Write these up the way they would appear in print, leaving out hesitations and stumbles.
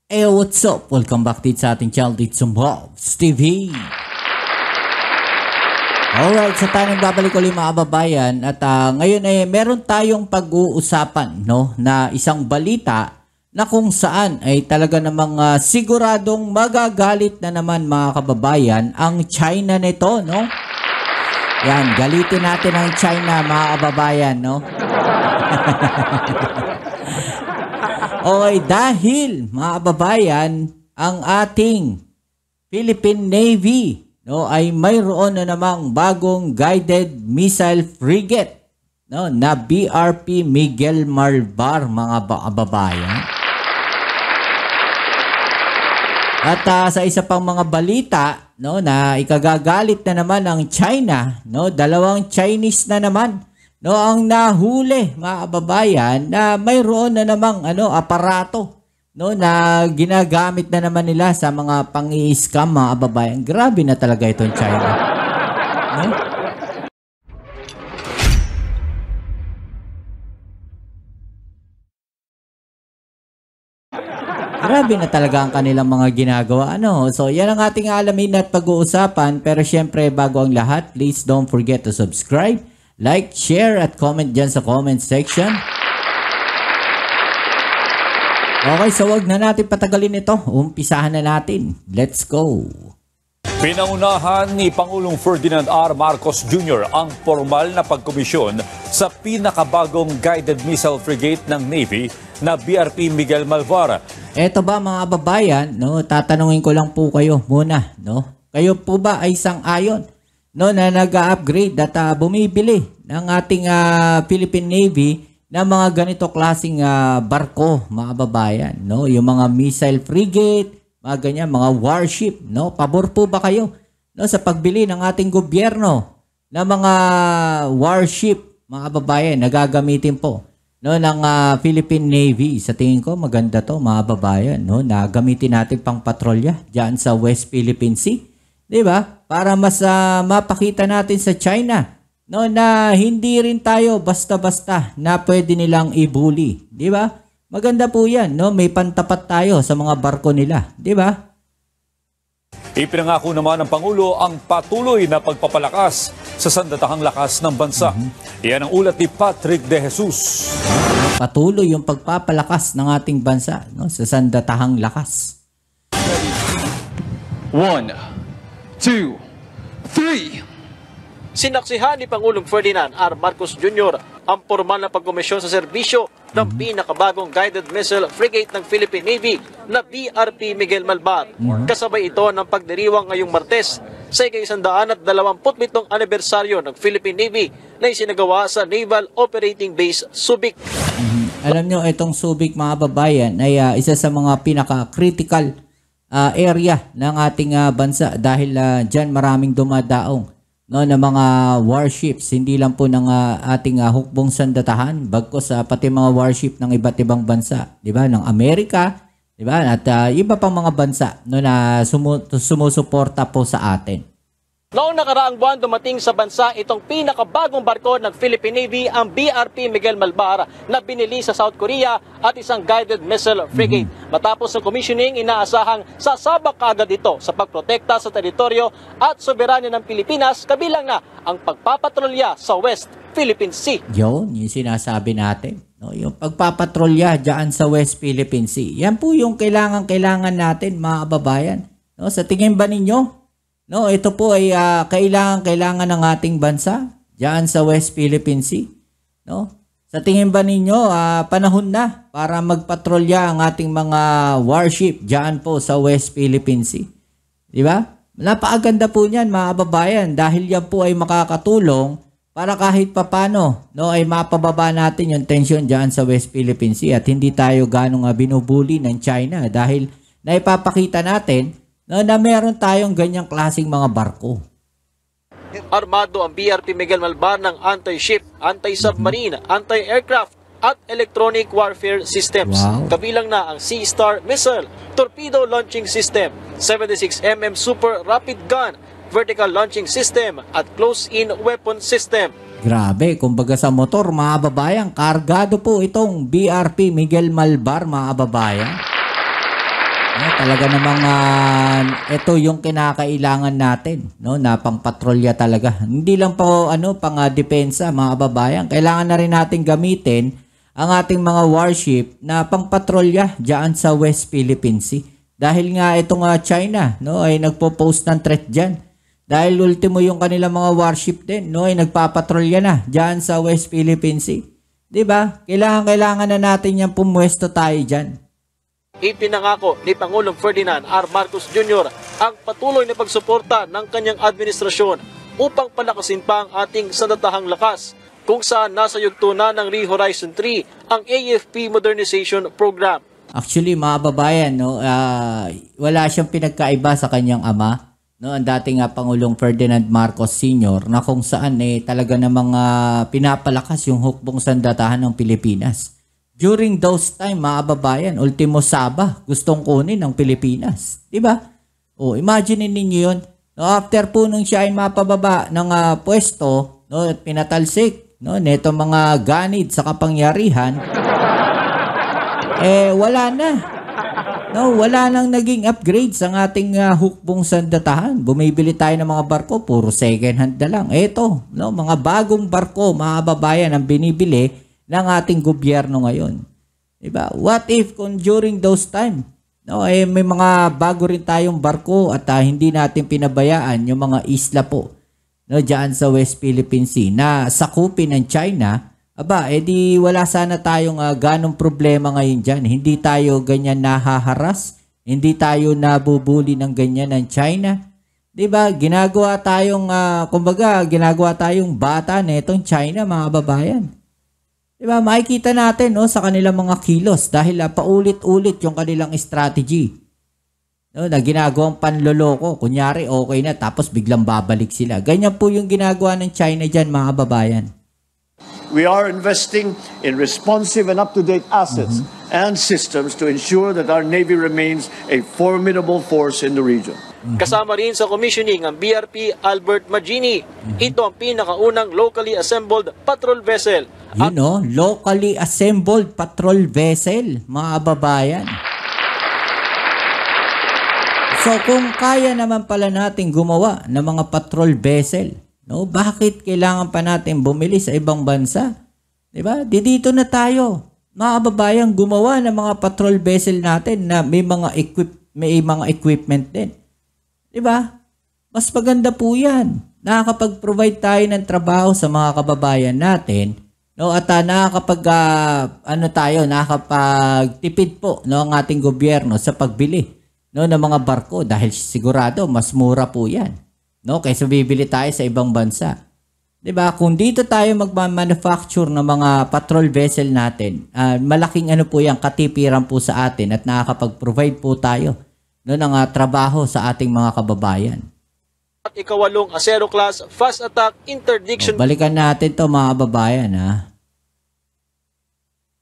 Hey, what's up? Welcome back dito sa ating channel dito sa Bob's TV. Alright, so tayo nagbabalik ulit mga kababayan at ngayon meron tayong pag-uusapan na isang balita na kung saan ay talaga namang siguradong magagalit na naman mga kababayan ang China nito, no? Yan, galitin natin ang China mga kababayan, no? Okay, dahil mga kababayan, ang ating Philippine Navy ay mayroon na namang bagong guided missile frigate na BRP Miguel Malvar mga kababayan. At sa isa pang mga balita na ikagagalit na naman ng China, dalawang Chinese na naman ang nahuli mga kababayan na mayroon na namang aparato na ginagamit na naman nila sa mga pang-i-scam mga kababayan. Grabe na talaga itong China. Grabe na talaga ang kanilang mga ginagawa. So yan ang ating alamin at pag-uusapan. Pero syempre bago ang lahat, please don't forget to subscribe, like, share at comment dyan sa comment section. Okay, so wag na natin patagalin ito. Umpisahan na natin. Let's go. Pinangunahan ni Pangulong Ferdinand R. Marcos Jr. ang formal na pagkomisyon sa pinakabagong guided missile frigate ng Navy na BRP Miguel Malvar. Eto ba mga kababayan, tatanungin ko lang po kayo muna, Kayo po ba ay sang-ayon na nag-upgrade at bumibili ng ating Philippine Navy na mga ganito klaseng barko, mga kababayan, yung mga missile frigate, mga ganyan, mga warship, Pabor po ba kayo sa pagbili ng ating gobyerno ng mga warship, mga kababayan, na gagamitin po ng Philippine Navy? Sa tingin ko maganda to mga kababayan, na gamitin natin pang patrolya diyan sa West Philippine Sea. 'Di ba? Para mas mapakita natin sa China na hindi rin tayo basta-basta na pwede nilang i-bully, 'di ba? Maganda po 'yan, may pantapat tayo sa mga barko nila, 'di ba? Ipinangako naman ng Pangulo ang patuloy na pagpapalakas sa sandatahang lakas ng bansa. Iyan ang ulat ni Patrick De Jesus. Patuloy yung pagpapalakas ng ating bansa sa sandatahang lakas. 1, 2, 3. Sinaksihan ni Pangulong Ferdinand R. Marcos Jr. ang formal na pagkomisyon sa serbisyo ng pinakabagong guided missile frigate ng Philippine Navy na BRP Miguel Malvar. Kasabay ito ng pagdiriwang ngayong Martes sa ika-127 anibersaryo ng Philippine Navy na isinagawa sa Naval Operating Base Subic. Alam nyo, itong Subic mga babayan ay isa sa mga pinaka-critical area ng ating bansa dahil dyan maraming dumadaong na mga warships, hindi lang po ng ating hukbong sandatahan, bagkos pati mga warship ng iba't ibang bansa, di ba? Ng Amerika, di ba? At iba pang mga bansa na sumusuporta po sa atin. Noong nakaraang buwan dumating sa bansa itong pinakabagong barko ng Philippine Navy, ang BRP Miguel Malvar, na binili sa South Korea at isang guided missile frigate. Matapos ang commissioning, inaasahang sasabak kaagad ito sa pagprotekta sa teritoryo at soberanya ng Pilipinas, kabilang na ang pagpapatrolya sa West Philippine Sea. Yun, yung sinasabi natin. Yung pagpapatrolya dyan sa West Philippine Sea. Yan po yung kailangan natin mga kababayan. Sa tingin ba ninyo? Ito po ay kailangan ng ating bansa diyan sa West Philippine Sea. Sa tingin ba ninyo panahon na para magpatrolya ang ating mga warship diyan po sa West Philippine Sea? Di ba? Napakaganda po niyan mga kababayan dahil yan po ay makakatulong para kahit papano ay mapababa natin yung tension diyan sa West Philippine Sea at hindi tayo ganong binubuli ng China dahil naipapakita natin na meron tayong ganyang klaseng mga barko. Armado ang BRP Miguel Malvar ng anti-ship, anti-submarine, anti-aircraft at electronic warfare systems. Wow. Kabilang na ang Sea Star missile, torpedo launching system, 76mm super rapid gun, vertical launching system at close-in weapon system. Grabe, kumbaga sa motor mga babayan, kargado po itong BRP Miguel Malvar mga babayan. Talaga namang ito yung kinakailangan natin, no, na pangpatrolya talaga. Hindi lang po pang depensa, mga kababayan. Kailangan na rin natin gamitin ang ating mga warship na pangpatrolya diyan sa West Philippine Sea. Dahil nga itong China, no, ay nagpo-post ng threat diyan. Dahil ultimo yung kanilang mga warship din, no, ay nagpapatrolya na diyan sa West Philippine Sea. 'Di ba? Kailangan na natin yang pumwesto tayo diyan. Ipinangako ni Pangulong Ferdinand R. Marcos Jr. ang patuloy na pagsuporta ng kanyang administrasyon upang palakasin pa ang ating sandatahang lakas, kung saan nasa yugto na ng Re-Horizon 3 ang AFP Modernization Program. Actually, mga babayan, no, wala siyang pinagkaiba sa kanyang ama, no, ang dating Pangulong Ferdinand Marcos Sr. na kung saan talaga namang pinapalakas yung hukbong sandatahan ng Pilipinas. During those time, mga babayan, ultimo Sabah, gustong kunin ng Pilipinas. Diba? O, imagine ninyo yun. No, after po nung siya ay mapababa ng pwesto, no, at pinatalsik, no, neto mga ganid sa kapangyarihan, wala na. No, wala nang naging upgrades ang ating hukbong sandatahan. Bumibili tayo ng mga barko, puro second hand na lang. Eto, no, mga bagong barko, mga babayan, ang binibili ng ating gobyerno ngayon. Diba? What if kung during those time, no, may mga bago rin tayong barko at hindi natin pinabayaan yung mga isla po, no, diyan sa West Philippine Sea na sakupin ng China, di wala sana tayong ganong problema ngayon dyan. Hindi tayo ganyan nahaharas, hindi tayo nabubuli ng ganyan ng China. Diba? Ginagawa tayong bata netong China, mga babayan. Diba, makikita natin, no, sa kanilang mga kilos dahil paulit-ulit yung kanilang strategy. No, na ginagawang panloloko. Kunyari, okay na, tapos biglang babalik sila. Ganyan po yung ginagawa ng China dyan, mga babayan. We are investing in responsive and up-to-date assets and systems to ensure that our Navy remains a formidable force in the region. Kasama rin sa commissioning ang BRP Albert Magini. Ito ang pinakaunang locally assembled patrol vessel. Locally assembled patrol vessel, mga babayan. So kung kaya naman pala natin gumawa ng mga patrol vessel, no, bakit kailangan pa natin bumili sa ibang bansa? Diba? Dito na tayo, mga babayan, gumawa ng mga patrol vessel natin na may mga equipment din. Diba? Mas maganda po yan. Nakakapag-provide tayo ng trabaho sa mga kababayan natin, no, at nakakapagtipid po, no, ang ating gobyerno sa pagbili, no, ng mga barko dahil sigurado mas mura po yan, no, kaysa bibili tayo sa ibang bansa. Diba? Kung dito tayo magma-manufacture ng mga patrol vessel natin, malaking po yan, katipiran po sa atin at nakakapag-provide po tayo, no, ng trabaho sa ating mga kababayan. At ikawalong Acero Class Fast Attack Interdiction. Balikan natin to, mga kababayan,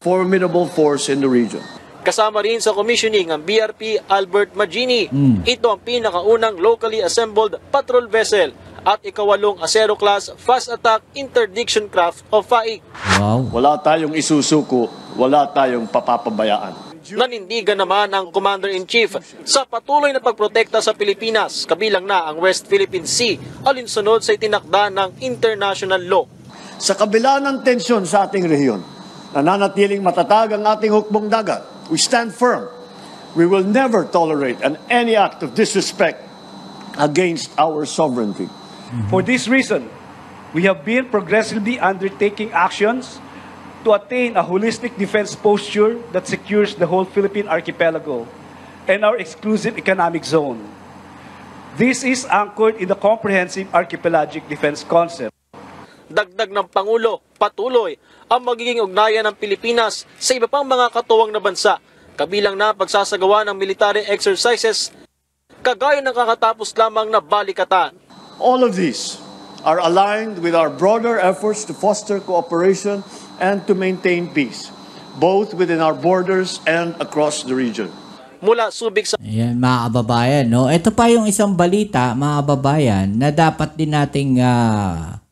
Formidable force in the region. Kasama rin sa commissioning ang BRP Albert Magini. Ito ang pinakaunang locally assembled patrol vessel at ikawalong Acero Class Fast Attack Interdiction Craft o FAIC. Wow. Wala tayong isusuko, wala tayong papapabayaan. Nanindigan naman ang Commander-in-Chief sa patuloy na pagprotekta sa Pilipinas, kabilang na ang West Philippine Sea, alinsunod sa itinakda ng international law. Sa kabila ng tensyon sa ating rehiyon, nananatiling matatag ang ating hukbong dagat. We stand firm. We will never tolerate any act of disrespect against our sovereignty. For this reason, we have been progressively undertaking actions to attain a holistic defense posture that secures the whole Philippine archipelago and our exclusive economic zone. This is anchored in the comprehensive archipelagic defense concept. Dagdag ng Pangulo, patuloy ang magiging ugnayan ng Pilipinas sa iba pang mga katuwang na bansa, kabilang na pagsasagawa ng military exercises kagaya ng kakatapos lamang na balikatan. All of these are aligned with our broader efforts to foster cooperation and to maintain peace, both within our borders and across the region. Mula Subic sa... Ayan, mga kababayan, no? Ito pa yung isang balita, mga kababayan, na dapat din nating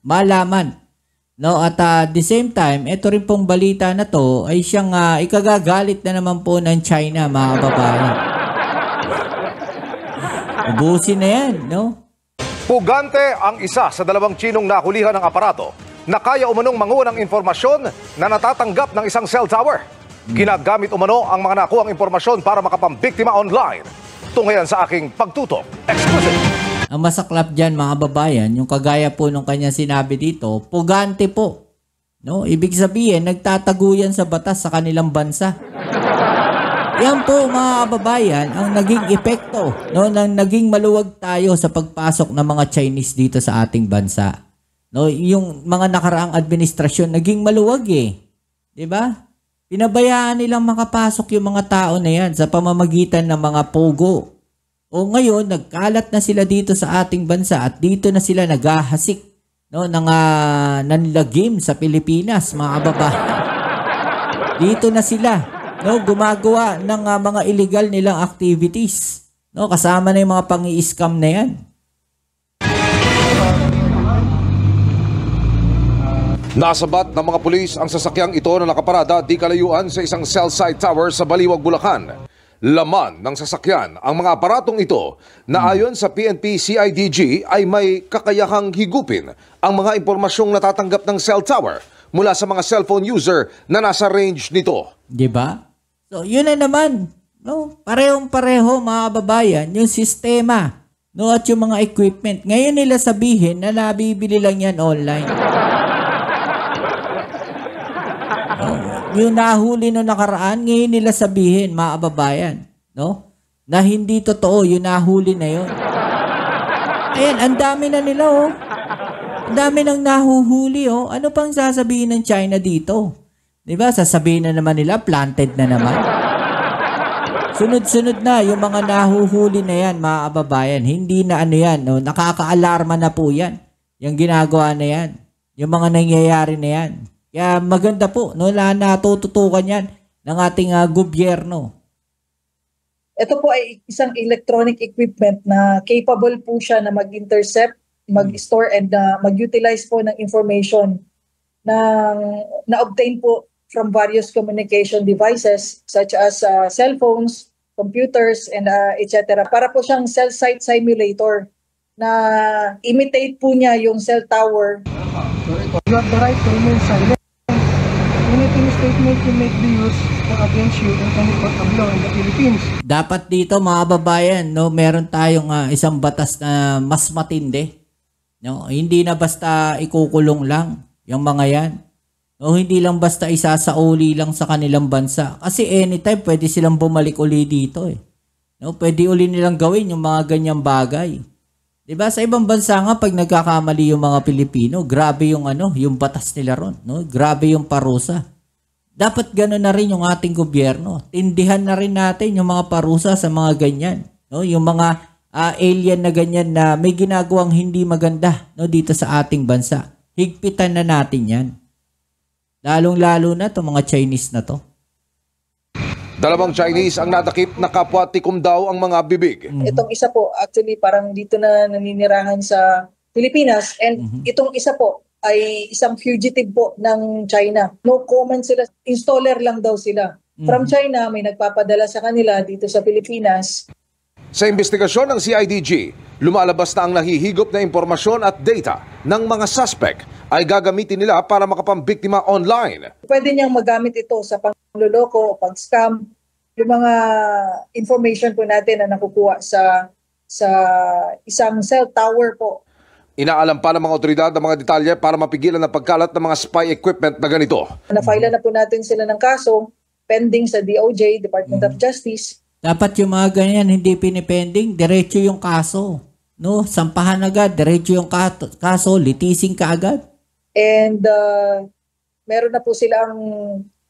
malaman. No? At the same time, ito rin pong balita na to ay siyang ikagagalit na naman po ng China, mga kababayan. Ubusin na yan, no? Pugante ang isa sa dalawang Chinong nahulihan ng aparato na kaya umanong manguha ng impormasyon na natatanggap ng isang cell tower. Ginagamit umano ang mga nakuhang impormasyon para makapambiktima online. Tunghayan sa aking pagtutok. Exclusive! Ang masaklap dyan, mga babayan, yung kagaya po nung kanya sinabi dito, pugante po. No? Ibig sabihin, nagtataguyan sa batas sa kanilang bansa. Yan po, mga kababayan, ang naging epekto, no, nang naging maluwag tayo sa pagpasok ng mga Chinese dito sa ating bansa. No, yung mga nakaraang administrasyon naging maluwag eh. 'Di ba? Pinabayaan nilang makapasok yung mga tao na yan sa pamamagitan ng mga pogo. O ngayon, nagkalat na sila dito sa ating bansa at dito na sila naghahasik, no, ng nanlagim sa Pilipinas, mga kababayan. Dito na sila, no, gumagawa ng mga illegal nilang activities, no, kasama na yung mga pangi-scam na yan. Nasabat ng mga pulis ang sasakyang ito na nakaparada di kalayuan sa isang cell site tower sa Baliwag, Bulacan. Laman ng sasakyan ang mga aparatong ito na ayon sa PNP CIDG ay may kakayahang higupin ang mga impormasyong natatanggap ng cell tower mula sa mga cellphone user na nasa range nito. Diba? So, yun na naman. No? Parehong-pareho, mga kababayan, yung sistema, no, at yung mga equipment. Ngayon nila sabihin na nabibili lang yan online. Yung nahuli no nakaraan, ngayon nila sabihin, mga kababayan, no, na hindi totoo, yung nahuli na yun. Ayan, ang dami na nila, oh. Ang dami nang nahuhuli, oh. Ano pang sasabihin ng China dito? Diba? Sasabihin na naman nila, planted na naman. Sunod-sunod na, yung mga nahuhuli na yan, mga kababayan, hindi na ano yan, no? Nakaka-alarma na po yan. Yung ginagawa na yan. Yung mga nangyayari na yan. Kaya maganda po, no, na natututukan yan ng ating gobyerno. Ito po ay isang electronic equipment na capable po siya na mag-intercept, mag-store and mag-utilize po ng information na-obtain po from various communication devices such as cellphones, computers, and etc. Para po siyang cell site simulator na imitate po niya yung cell tower. You have the right to remain silent. Anything statement you make be used against you in any court of law in the Philippines. Dapat dito, mga babayan, no, meron tayong isang batas na mas matindi. No? Hindi na basta ikukulong lang yung mga yan. No, hindi lang basta isasauli lang sa kanilang bansa. Kasi anytime pwede silang bumalik uli dito eh. No, pwede uli nilang gawin yung mga ganyang bagay. Diba? Sa ibang bansa nga, pag nagkakamali yung mga Pilipino, grabe yung yung batas nila ron, no? Grabe yung parusa. Dapat gano'n na rin yung ating gobyerno. Tindihan na rin natin yung mga parusa sa mga ganyan, no? Yung mga alien na ganyan na may ginagawang hindi maganda, no, dito sa ating bansa. Higpitan na natin yan. Lalong-lalo na itong mga Chinese na to. Dalawang Chinese ang nadakip na kapwa tikom daw ang mga bibig. Itong isa po, actually parang dito na naninirahan sa Pilipinas and itong isa po ay isang fugitive po ng China. No comment sila, installer lang daw sila. From China, may nagpapadala sa kanila dito sa Pilipinas. Sa investigasyon ng CIDG, lumalabas na ang nahihigop na impormasyon at data ng mga suspect ay gagamitin nila para makapambiktima online. Pwede niyang magamit ito sa pangloloko o pag-scam. Yung mga information po natin na nakukuha sa isang cell tower po. Inaalam pa ng mga otoridad ang mga detalye para mapigilan ang pagkalat ng mga spy equipment na ganito. Na-file na po natin sila ng kaso pending sa DOJ, Department of Justice. Dapat yung mga ganyan hindi pinipending, diretso yung kaso. No, sampahan agad, diretso yung kaso, litisin ka agad. And meron na po silang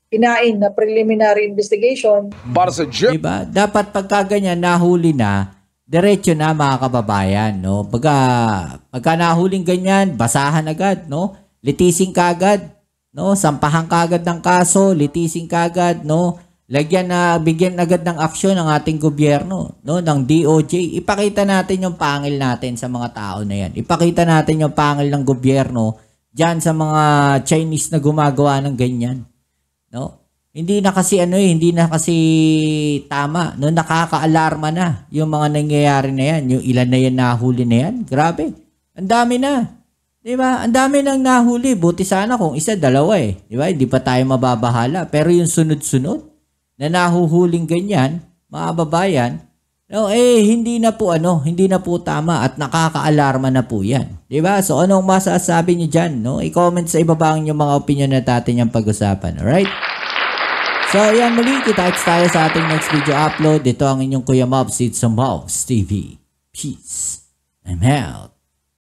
pinain na preliminary investigation. Para sa diba? Dapat pagka ganyan nahuli na, diretso na, mga kababayan, no? Pagka nahuling ganyan, basahan agad, no? Litisin ka agad, no? Sampahan ka agad ng kaso, litisin ka agad, no? Bigyan agad ng aksyon ng ating gobyerno, no, ng DOJ. Ipakita natin yung pangil natin sa mga tao na yan. Ipakita natin yung pangil ng gobyerno diyan sa mga Chinese na gumagawa ng ganyan, no? Hindi na kasi hindi na kasi tama. No, nakaka-alarma na yung mga nangyayari na yan. Yung ilan na yan nahuli na yan. Grabe. Ang dami na. Di ba? Ang dami nang nahuli. Buti sana kung isa, dalawa eh. Di ba? Hindi pa tayo mababahala. Pero yung sunod-sunod na nahuhuling ganyan, mga babayan, no, hindi na po hindi na po tama at nakaka-alarma na po yan. Di ba? So anong masasabi niyo dyan? No? I-comment sa ibaba yung mga opinion na natin yung pag-usapan. Alright? So, ayan muli, kita-kits tayo sa ating next video upload. Ito ang inyong Kuya Mobs, it's sa Mobs TV. Peace. I'm out.